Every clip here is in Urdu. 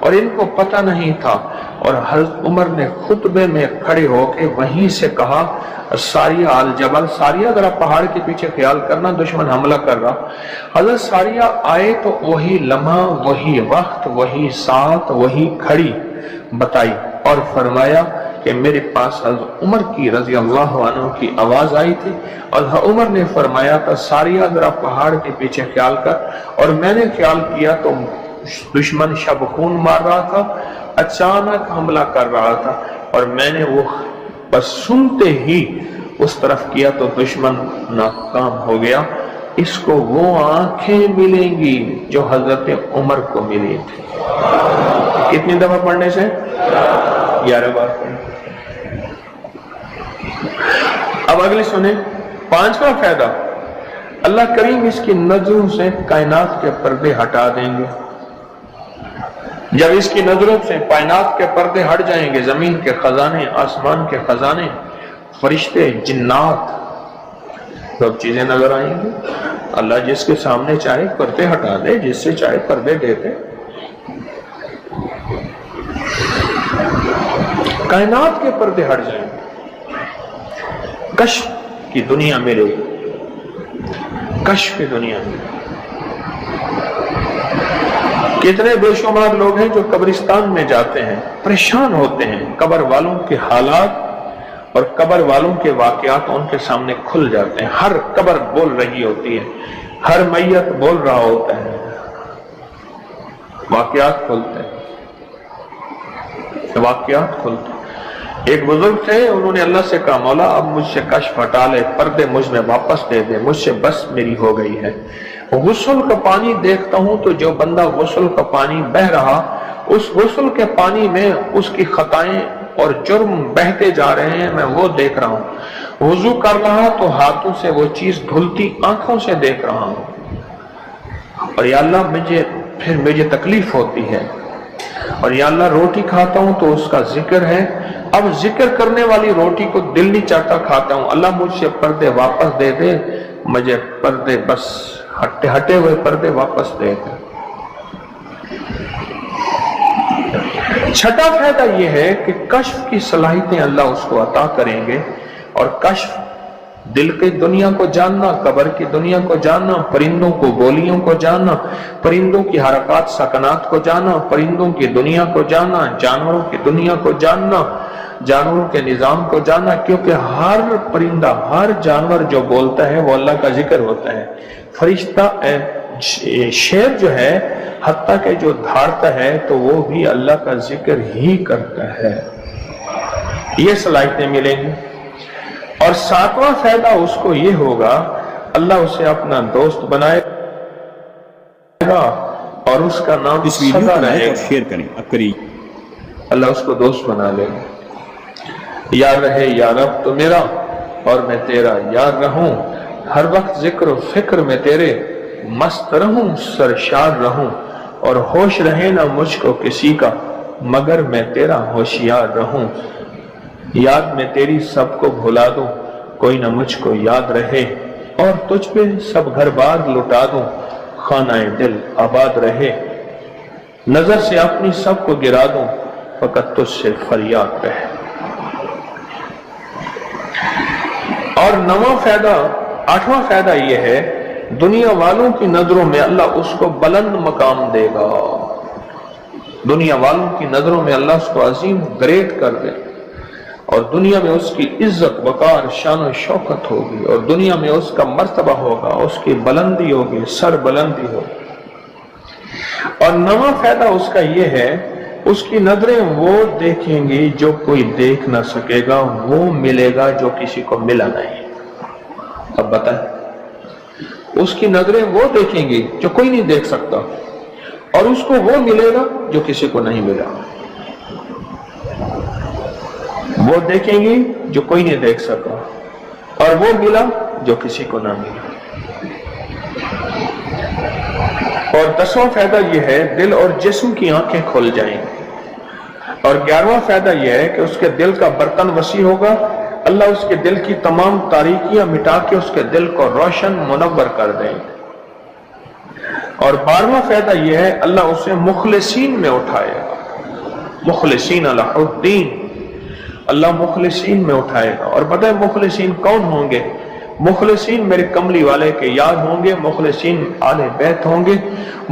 اور ان کو پتہ نہیں تھا، اور حضرت عمر نے خطبے میں کھڑے ہو کے وہیں سے کہا ساریہ الجبل، ساریہ ذرا پہاڑ کے پیچھے خیال کرنا، دشمن حملہ کر رہا۔ حضرت ساریہ آئے تو وہی لمحہ، وہی وقت، وہی ساتھ، وہی کھڑی بتائی اور فرمایا کہ میرے پاس حضرت عمر کی رضی اللہ عنہ کی آواز آئی تھی، اور عمر نے فرمایا تھا ساریہ ذرا پہاڑ کے پیچھے خیال کر، اور میں نے خیال کیا تو دشمن شب خون مار رہا تھا، اچانک حملہ کر رہا تھا، اور میں نے وہ بس سنتے ہی اس طرف کیا تو دشمن ناکام ہو گیا۔ اس کو وہ آنکھیں ملیں گی جو حضرت عمر کو ملی تھی۔ کتنی دفعہ پڑھنے سے؟ 11 بار پڑھنے۔ اب اگلی سنیں، 5واں فائدہ، اللہ کریم اس کی نظروں سے کائنات کے پردے ہٹا دیں گے۔ جب اس کی نظروں سے کائنات کے پردے ہٹ جائیں گے، زمین کے خزانے، آسمان کے خزانے، فرشتے، جنات، سب چیزیں نظر آئیں گی۔ اللہ جس کے سامنے چاہے پردے ہٹا دے، جس سے چاہے پردے دے دے۔ کائنات کے پردے ہٹ جائیں گے، کشف کی دنیا ملے گی، کشف کی دنیا ملے گی۔ کتنے بے شمار لوگ ہیں جو قبرستان میں جاتے ہیں، پریشان ہوتے ہیں، قبر والوں کے حالات اور قبر والوں کے واقعات ان کے سامنے کھل جاتے ہیں۔ ہر قبر بول رہی ہوتی ہے، ہر میت بول رہا ہوتا ہے، واقعات کھلتے ہیں، واقعات کھلتے ہیں۔ ایک بزرگ تھے، انہوں نے اللہ سے کہا مولا اب مجھ سے کشف ہٹا لے، پردے مجھ میں واپس دے دے، مجھ سے بس میری ہو گئی ہے۔ غسل کا پانی دیکھتا ہوں تو جو بندہ غسل کا پانی بہ رہا، اس غسل کے پانی میں اس کی خطائیں اور جرم بہتے جا رہے ہیں، میں وہ دیکھ رہا ہوں۔ وضو کر رہا تو ہاتھوں سے وہ چیز دھلتی آنکھوں سے دیکھ رہا ہوں، اور یا اللہ مجھے تکلیف ہوتی ہے، اور یا اللہ روٹی کھاتا ہوں تو اس کا ذکر ہے، اب ذکر کرنے والی روٹی کو دل نہیں چاہتا کھاتا ہوں، اللہ مجھ سے پردے واپس دے دے، مجھے پردے بس ہٹے ہوئے پردے واپس دے دے۔ چھٹا فائدہ یہ ہے کہ کشف کی صلاحیتیں اللہ اس کو عطا کریں گے، اور کشف دل کی دنیا کو جاننا، قبر کی دنیا کو جاننا، پرندوں کو بولیوں کو جاننا، پرندوں کی حرکات سکنات کو جاننا، پرندوں کی دنیا کو جاننا، جانوروں کی دنیا کو جاننا، جانوروں کے نظام کو جاننا، کیونکہ ہر پرندہ، ہر جانور جو بولتا ہے وہ اللہ کا ذکر ہوتا ہے۔ فرشتہ شیر جو ہے حتیٰ کہ جو دھاڑتا ہے تو وہ بھی اللہ کا ذکر ہی کرتا ہے۔ یہ صلاحیتیں ملیں گی۔ اور 7واں فائدہ اس کو یہ ہوگا، اللہ اسے اپنا دوست بنائے گا اور اس کا نام اس ویڈیو سدا کو رہے لائک اور گا۔ شیئر کریں۔ اب کریے، اللہ اس کو دوست بنا لے گا۔ یار رہے یا رب تو میرا اور میں تیرا یار رہوں، ہر وقت ذکر و فکر میں تیرے مست رہوں، سرشار رہوں، اور ہوش رہے نہ مجھ کو کسی کا مگر میں تیرا ہوشیار رہوں۔ یاد میں تیری سب کو بھلا دوں، کوئی نہ مجھ کو یاد رہے، اور تجھ پہ سب گھر بار لٹا دوں، خانہ دل آباد رہے۔ نظر سے اپنی سب کو گرا دوں، فقط تجھ سے فریاد رہے۔ اور 9واں فائدہ، 8واں فائدہ یہ ہے، دنیا والوں کی نظروں میں اللہ اس کو بلند مقام دے گا۔ دنیا والوں کی نظروں میں اللہ اس کو عظیم گریٹ کر دے، اور دنیا میں اس کی عزت، وقار، شان و شوکت ہوگی، اور دنیا میں اس کا مرتبہ ہوگا، اس کی بلندی ہوگی، سر بلندی ہوگی۔ اور 9واں فائدہ اس کا یہ ہے، اس کی نظریں وہ دیکھیں گی جو کوئی دیکھ نہ سکے گا، وہ ملے گا جو کسی کو ملا نہیں۔ اب بتائیں، اس کی نظریں وہ دیکھیں گی جو کوئی نہیں دیکھ سکتا، اور اس کو وہ ملے گا جو کسی کو نہیں ملا۔ وہ دیکھیں گی جو کوئی نہیں دیکھ سکا، اور وہ ملا جو کسی کو نہ ملا۔ اور 10واں فائدہ یہ ہے، دل اور جسم کی آنکھیں کھل جائیں گی۔ اور 11واں فائدہ یہ ہے کہ اس کے دل کا برتن وسیع ہوگا، اللہ اس کے دل کی تمام تاریکیاں مٹا کے اس کے دل کو روشن منور کر دیں گے۔ اور 12واں فائدہ یہ ہے اللہ اسے مخلصین میں اٹھائے گا، مخلصین علیہ الدین، اللہ مخلصین میں اٹھائے گا۔ اور پتہ ہے مخلصین کون ہوں گے؟ مخلصین میرے کملی والے کے یار ہوں گے، مخلصین آل بیت ہوں گے،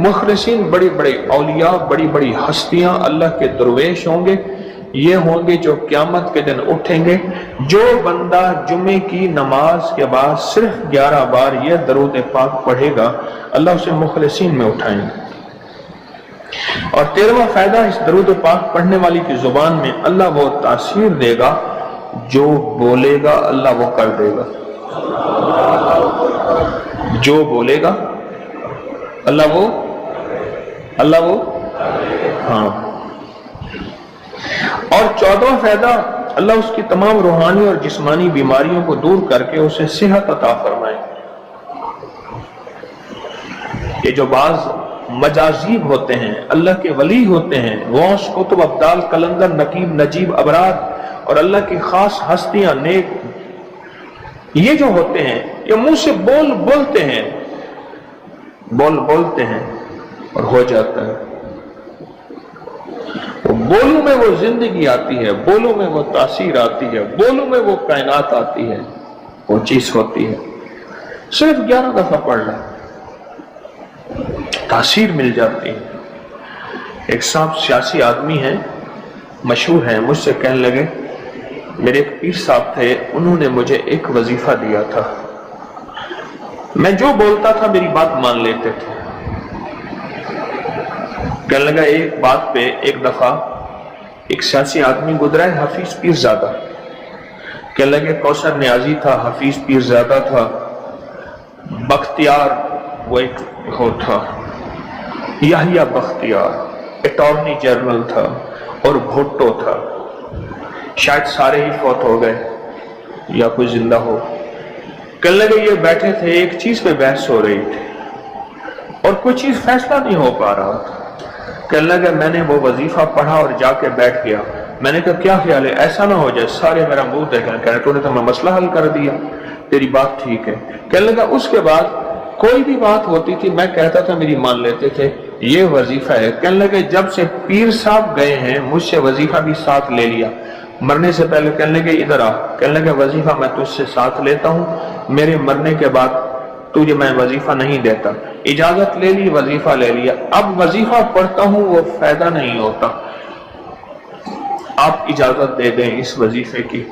مخلصین بڑی بڑی اولیاء، بڑی بڑی ہستیاں، اللہ کے درویش ہوں گے۔ یہ ہوں گے جو قیامت کے دن اٹھیں گے۔ جو بندہ جمعے کی نماز کے بعد صرف 11 بار یہ درود پاک پڑھے گا اللہ اسے مخلصین میں اٹھائیں گے۔ اور 13واں فائدہ اس درود پاک پڑھنے والی کی زبان میں اللہ وہ تاثیر دے گا، جو بولے گا اللہ وہ کر دے گا، جو بولے گا اللہ وہ ہاں۔ اور 14واں فائدہ اللہ اس کی تمام روحانی اور جسمانی بیماریوں کو دور کر کے اسے صحت عطا فرمائے۔ یہ جو بعض مجازیب ہوتے ہیں، اللہ کے ولی ہوتے ہیں، غوث، قطب، ابدال، قلندر، نقیب، نجیب، ابرار اور اللہ کی خاص ہستیاں، نیک، یہ جو ہوتے ہیں یہ منہ سے بولتے ہیں اور ہو جاتا ہے۔ بولوں میں وہ زندگی آتی ہے، بولوں میں وہ تاثیر آتی ہے، بولوں میں وہ کائنات آتی ہے، وہ چیز ہوتی ہے۔ صرف 11 دفعہ پڑھ لیں، تاثیر مل جاتی ہے۔ ایک صاحب سیاسی آدمی ہیں، مشہور ہیں، مجھ سے کہنے لگے میرے ایک پیر صاحب تھے، انہوں نے مجھے ایک وظیفہ دیا تھا، میں جو بولتا تھا میری بات مان لیتے تھے۔ کہنے لگا ایک بات پہ ایک دفعہ ایک سیاسی آدمی گزرا ہے، حفیظ پیر زادہ، کہنے لگے کوثر نیازی تھا، حفیظ پیر زادہ تھا، بختیار وہ ایک ہو تھا، یحییٰ بختیار اٹارنی جنرل تھا، اور بھٹو تھا، شاید سارے ہی فوت ہو گئے یا کوئی زندہ ہو۔ کہنے لگے یہ بیٹھے تھے، ایک چیز پہ بحث ہو رہی تھی اور کوئی چیز فیصلہ نہیں ہو پا رہا تھا۔ کہنے لگا میں نے وہ وظیفہ پڑھا اور جا کے بیٹھ گیا، میں نے کہا کیا خیال ہے، ایسا نہ ہو جائے سارے میرا منہ دیکھیں، کہنے تو نے تو میں مسئلہ حل کر دیا، تیری بات ٹھیک ہے۔ کہنے لگا اس کے بعد کوئی بھی بات ہوتی تھی میں کہتا تھا میری مان لیتے تھے، یہ وظیفہ ہے۔ کہنے لگے جب سے پیر صاحب گئے ہیں مجھ سے وظیفہ بھی ساتھ لے لیا، مرنے سے پہلے کہنے لگے ادھر آ، کہنے لگے وظیفہ میں تجھ سے ساتھ لیتا ہوں، میرے مرنے کے بعد تجھے میں وظیفہ نہیں دیتا، اجازت لے لی، وظیفہ لے لیا، اب وظیفہ پڑھتا ہوں وہ فائدہ نہیں ہوتا، آپ اجازت دے دیں اس وظیفے کی۔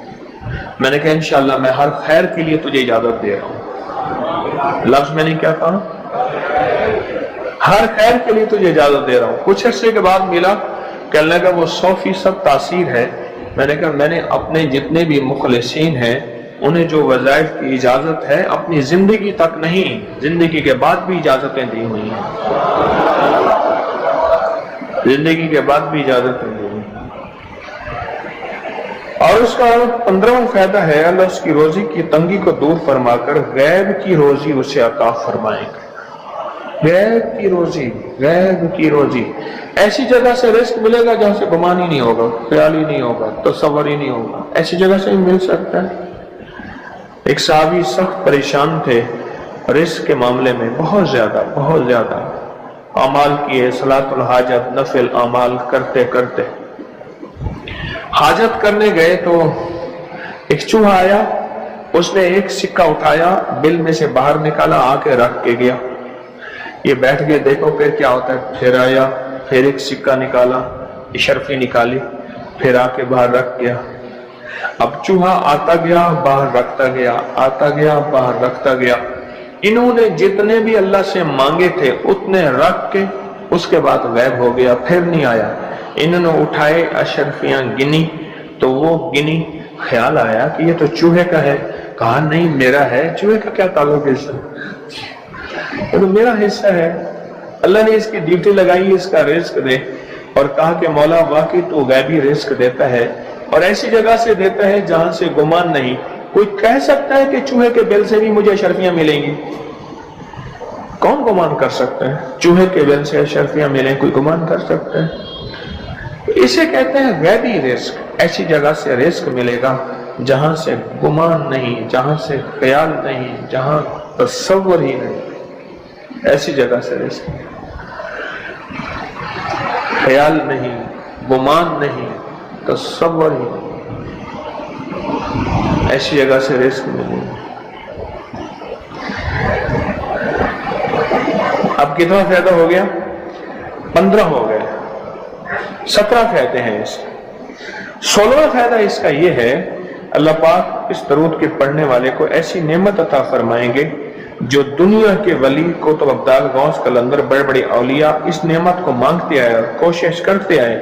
میں نے کہا انشاءاللہ میں ہر خیر کے لیے تجھے اجازت دے رہا ہوں، لفظ میں نے کیا کہا، ہر خیر کے لیے تجھے اجازت دے رہا ہوں۔ کچھ عرصے کے بعد ملا، کہنے لگا وہ 100% تاثیر ہے۔ میں نے کہا میں نے اپنے جتنے بھی مخلصین ہیں انہیں جو وظائف کی اجازت ہے اپنی زندگی تک نہیں، زندگی کے بعد بھی اجازتیں دی ہوئی ہیں، زندگی کے بعد بھی اجازتیں دی ہوئی ہیں۔ اور اس کا 15واں فائدہ ہے اللہ اس کی روزی کی تنگی کو دور فرما کر غیب کی روزی اسے عطا فرمائے گا۔ غیب کی روزی، غیب کی روزی، ایسی جگہ سے رزق ملے گا جہاں سے گمان ہی نہیں ہوگا، خیال ہی نہیں ہوگا، تصور ہی نہیں ہوگا، ایسی جگہ سے ہی مل سکتا ہے۔ ایک صحابی سخت پریشان تھے رزق کے معاملے میں، بہت زیادہ اعمال کیے، صلاۃ الحاجت، نفل اعمال کرتے کرتے حاجت کرنے گئے تو ایک چوہا آیا، اس نے ایک سکہ اٹھایا، بل میں سے باہر نکالا، آ کے رکھ کے گیا۔ یہ بیٹھ گئے دیکھو پھر کیا ہوتا ہے، پھر آیا، پھر ایک سکہ نکالا، اشرفی نکالی، پھر آ کے باہر رکھ گیا۔ اب چوہا آتا گیا باہر رکھتا گیا، آتا گیا باہر رکھتا گیا۔ انہوں نے جتنے بھی اللہ سے مانگے تھے اتنے رکھ کے اس کے بعد غائب ہو گیا، پھر نہیں آیا۔ انہوں نے اٹھائے اشرفیاں گنی تو وہ گنی، خیال آیا کہ یہ تو چوہے کا ہے، کہا نہیں میرا ہے، چوہے کا کیا تعلق ہے اس سے، یہ تو میرا حصہ ہے۔ اللہ نے اس کی ڈیوٹی لگائی اس کا رزق دے، اور کہا کہ مولا واقعی تو غیبی رزق دیتا ہے اور ایسی جگہ سے دیتا ہے جہاں سے گمان نہیں۔ کوئی کہہ سکتا ہے کہ چوہے کے بل سے بھی مجھے اشرفیاں ملیں گی؟ کون گمان کر سکتا ہے چوہے کے بل سے اشرفیاں ملیں؟ کوئی گمان کر سکتا ہے؟ اسے کہتے ہیں غیبی رزق، ایسی جگہ سے رزق ملے گا جہاں سے گمان نہیں، جہاں سے خیال نہیں، جہاں تصور ہی نہیں، ایسی جگہ سے رزق۔ خیال نہیں، گمان نہیں، تصور ہی نہیں، ایسی جگہ سے رزق ملے۔ اب کتنا فائدہ ہو گیا؟ 15 ہو گئے، 17 فائدے ہیں اس کے۔ 16واں فائدہ اس کا یہ ہے، اللہ پاک اس درود کے پڑھنے والے کو ایسی نعمت عطا فرمائیں گے جو دنیا کے ولی قطب ابدال غوث قلندر بڑے بڑے اولیاء اس نعمت کو مانگتے آئے اور کوشش کرتے آئے،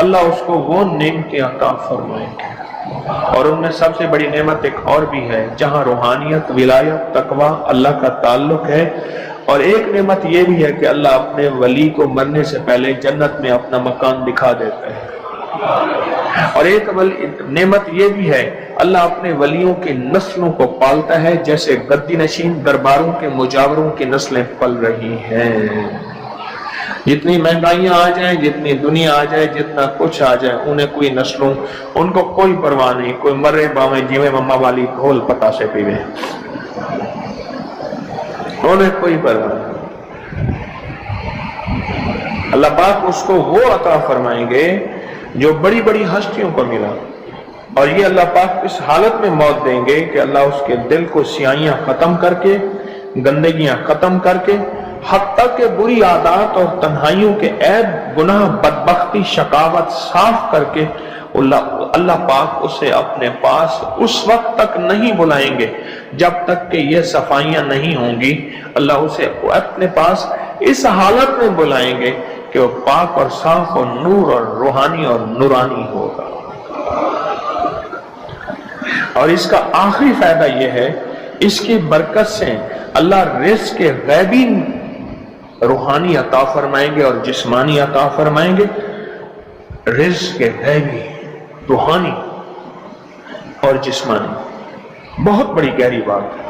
اللہ اس کو وہ نعمتیں عطا فرمائیں گے۔ اور ان میں سب سے بڑی نعمت ایک اور بھی ہے، جہاں روحانیت، ولایت، تقوی، اللہ کا تعلق ہے، اور ایک نعمت یہ بھی ہے کہ اللہ اپنے ولی کو مرنے سے پہلے جنت میں اپنا مکان دکھا دیتا ہے، اور ایک نعمت یہ بھی ہے، اللہ اپنے ولیوں کی نسلوں کو پالتا ہے جیسے گدی نشین درباروں کے مجاوروں کی نسلیں پل رہی ہیں۔ جتنی مہنگائیاں آ جائیں، جتنی دنیا آ جائے، جتنا کچھ آ جائے، انہیں کوئی نسلوں، ان کو کوئی پرواہ نہیں، کوئی مرے باویں جیویں مما والی گھول پتا سے پیوے، انہیں کوئی پرواہ نہیں۔ اللہ پاک اس کو وہ عطا فرمائیں گے جو بڑی بڑی ہستیوں کو ملا، اور یہ اللہ پاک اس حالت میں موت دیں گے کہ اللہ اس کے دل کو سیاہیاں ختم کر کے، گندگیاں ختم کر کے، حتیٰ کہ بری عادات اور تنہائیوں کے عیب، گناہ، بدبختی، شقاوت صاف کر کے اللہ پاک اسے اپنے پاس اس وقت تک نہیں بلائیں گے جب تک کہ یہ صفائیاں نہیں ہوں گی۔ اللہ اسے اپنے پاس اس حالت میں بلائیں گے کہ وہ پاک اور صاف اور نور اور روحانی اور نورانی ہوگا۔ اور اس کا آخری فائدہ یہ ہے، اس کی برکت سے اللہ رزق کے غیبی روحانی عطا فرمائیں گے اور جسمانی عطا فرمائیں گے۔ رزق کے غیبی، روحانی اور جسمانی، بہت بڑی گہری بات ہے،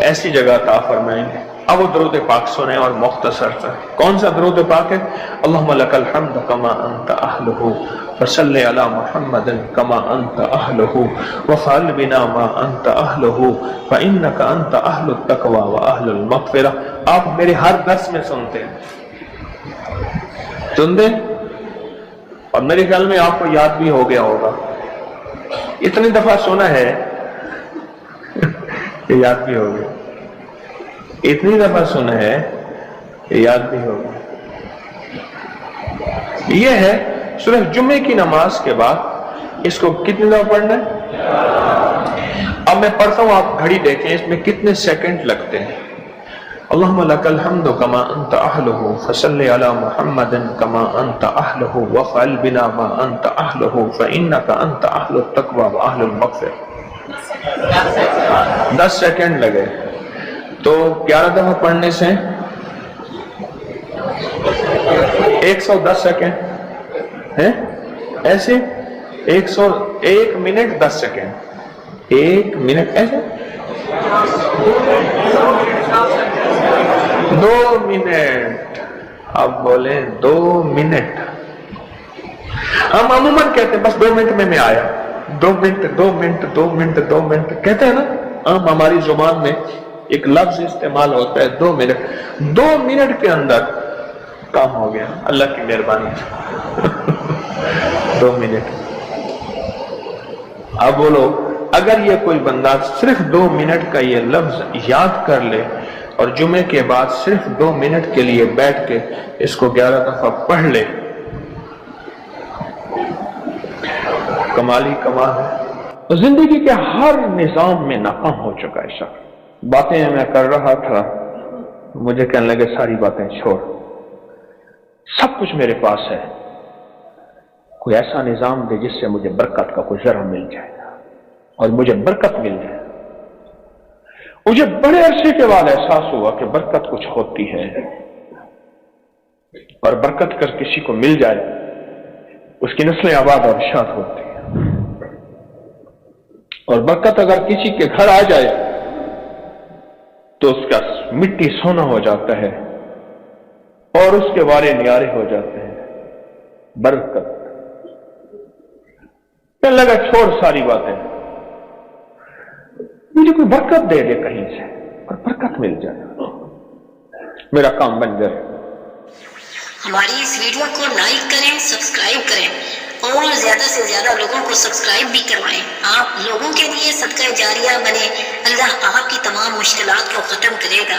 ایسی جگہ عطا فرمائیں گے۔ اب وہ درود پاک سنیں اور مختصر تھا۔ کون سا درود پاک ہے؟ اللہم لک الحمد کما انت اہلہ وصلی علی محمد کما انت اہلہ وفعل بنا ما انت اہلہ فانک انت اہل التقوی واہل المغفرہ۔ آپ میرے ہر درس میں سنتے ہیں، اور میرے خیال میں آپ کو یاد بھی ہو گیا ہوگا، اتنی دفعہ سنا ہے کہ یاد بھی ہو گیا، اتنی دفعہ سنا ہے کہ یاد بھی ہو گیا۔ یہ ہے صرف جمعے کی نماز کے بعد اس کو کتنی دفعہ پڑھنا ہے؟ اب میں پڑھتا ہوں، آپ گھڑی دیکھیں اس میں کتنے سیکنڈ لگتے ہیں۔ اللہم لک الحمد کما انت اہلہ فصلی علی محمد کما انت اہلہ وفعل بنا ما انت اہلہ فانک انت اہل التقوی واہل المغفرہ۔ 10 سیکنڈ لگے، تو 11 دفعہ پڑھنے سے 110 سیکنڈ ہے، ایسے 101 منٹ 10 سیکنڈ، 1 منٹ ایسے 2 منٹ، اب بولیں 2 منٹ۔ ہم عموماً کہتے ہیں بس 2 منٹ میں آیا، 2 منٹ 2 منٹ 2 منٹ 2 منٹ کہتے ہیں نا، ہم ہماری زبان میں ایک لفظ استعمال ہوتا ہے 2 منٹ۔ 2 منٹ کے اندر کام ہو گیا اللہ کی مہربانی سے۔ 2 منٹ۔ اب بولو، اگر یہ کوئی بندہ صرف 2 منٹ کا یہ لفظ یاد کر لے اور جمعے کے بعد صرف 2 منٹ کے لیے بیٹھ کے اس کو 11 دفعہ پڑھ لے، کمال ہی کمال ہے۔ زندگی کے ہر نظام میں ناکام ہو چکا ہے شخص۔ باتیں میں کر رہا تھا، مجھے کہنے لگے ساری باتیں چھوڑ، سب کچھ میرے پاس ہے، کوئی ایسا نظام دے جس سے مجھے برکت کا کوئی ذرہ مل جائے اور مجھے برکت مل جائے۔ مجھے بڑے عرصے کے بعد احساس ہوا کہ برکت کچھ ہوتی ہے، اور برکت کر کسی کو مل جائے اس کی نسلیں آباد اور شاد ہوتی ہیں، اور برکت اگر کسی کے گھر آ جائے تو اس کا مٹی سونا ہو جاتا ہے اور اس کے وارے نیارے ہو جاتے ہیں۔ برکت کہنے لگا چھوڑ ساری باتیں، مجھے کوئی برکت دے دے کہیں سے اور برکت مل جائے، میرا کام بن جائے۔ ہماری اس ویڈیو کو لائک کریں، سبسکرائب کریں اور زیادہ سے زیادہ لوگوں کو سبسکرائب بھی کروائیں. آپ لوگوں کے لیے صدقہ جاریہ بنے. اللہ آپ کی تمام مشکلات کو ختم کرے گا.